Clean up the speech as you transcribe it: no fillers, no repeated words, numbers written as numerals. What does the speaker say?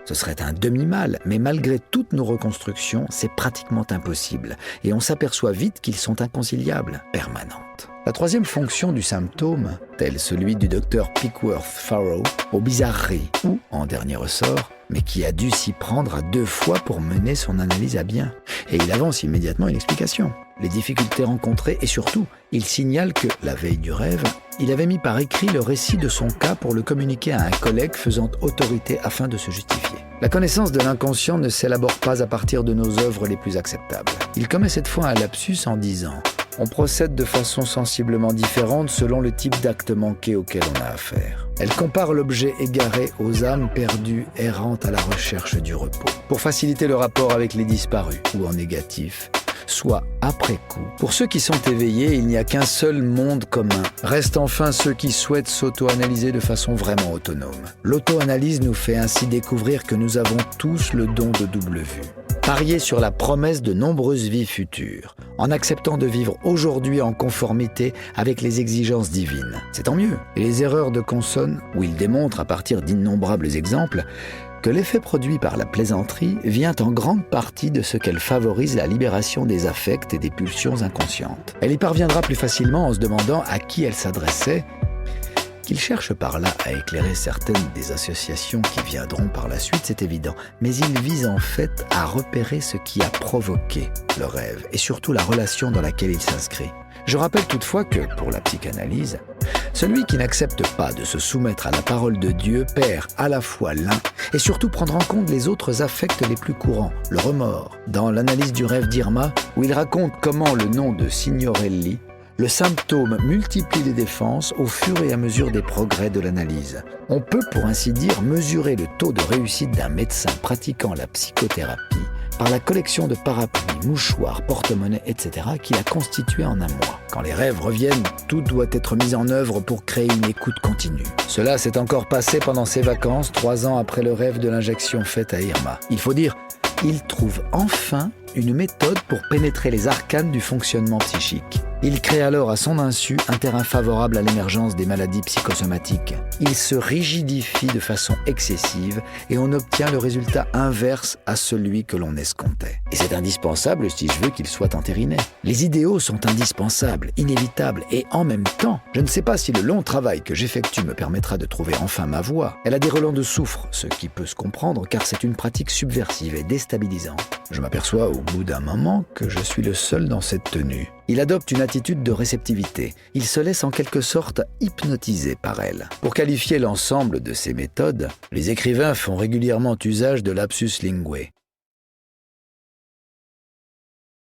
Ce serait un demi-mal, mais malgré toutes nos reconstructions, c'est pratiquement impossible. Et on s'aperçoit vite qu'ils sont inconciliables, permanentes. La troisième fonction du symptôme, tel celui du docteur Pickworth Farrow, aux bizarreries, ou, en dernier ressort, mais qui a dû s'y prendre à 2 fois pour mener son analyse à bien. Et il avance immédiatement une explication. Les difficultés rencontrées et surtout, il signale que, la veille du rêve, il avait mis par écrit le récit de son cas pour le communiquer à un collègue faisant autorité afin de se justifier. La connaissance de l'inconscient ne s'élabore pas à partir de nos œuvres les plus acceptables. Il commet cette fois un lapsus en disant « On procède de façon sensiblement différente selon le type d'acte manqué auquel on a affaire. » Elle compare l'objet égaré aux âmes perdues errantes à la recherche du repos. Pour faciliter le rapport avec les disparus, ou en négatif, soit après coup. Pour ceux qui sont éveillés, il n'y a qu'un seul monde commun. Restent enfin ceux qui souhaitent s'auto-analyser de façon vraiment autonome. L'auto-analyse nous fait ainsi découvrir que nous avons tous le don de double vue. Parier sur la promesse de nombreuses vies futures, en acceptant de vivre aujourd'hui en conformité avec les exigences divines. C'est tant mieux. Et les erreurs de Consonne, où il démontre à partir d'innombrables exemples, que l'effet produit par la plaisanterie vient en grande partie de ce qu'elle favorise la libération des affects et des pulsions inconscientes. Elle y parviendra plus facilement en se demandant à qui elle s'adressait, qu'il cherche par là à éclairer certaines des associations qui viendront par la suite, c'est évident, mais il vise en fait à repérer ce qui a provoqué le rêve et surtout la relation dans laquelle il s'inscrit. Je rappelle toutefois que, pour la psychanalyse, celui qui n'accepte pas de se soumettre à la parole de Dieu perd à la fois l'un et surtout prendre en compte les autres affects les plus courants, le remords. Dans l'analyse du rêve d'Irma, où il raconte comment le nom de Signorelli, le symptôme multiplie les défenses au fur et à mesure des progrès de l'analyse. On peut, pour ainsi dire, mesurer le taux de réussite d'un médecin pratiquant la psychothérapie par la collection de parapluies, mouchoirs, porte-monnaies, etc. qu'il a constitué en un mois. Quand les rêves reviennent, tout doit être mis en œuvre pour créer une écoute continue. Cela s'est encore passé pendant ses vacances, 3 ans après le rêve de l'injection faite à Irma. Il faut dire, il trouve enfin une méthode pour pénétrer les arcanes du fonctionnement psychique. Il crée alors à son insu un terrain favorable à l'émergence des maladies psychosomatiques. Il se rigidifie de façon excessive et on obtient le résultat inverse à celui que l'on escomptait. Et c'est indispensable si je veux qu'il soit entériné. Les idéaux sont indispensables, inévitables et en même temps, je ne sais pas si le long travail que j'effectue me permettra de trouver enfin ma voie. Elle a des relents de soufre, ce qui peut se comprendre car c'est une pratique subversive et déstabilisante. Je m'aperçois au bout d'un moment que je suis le seul dans cette tenue. Il adopte une attitude de réceptivité. Il se laisse en quelque sorte hypnotiser par elle. Pour qualifier l'ensemble de ces méthodes, les écrivains font régulièrement usage de lapsus linguae.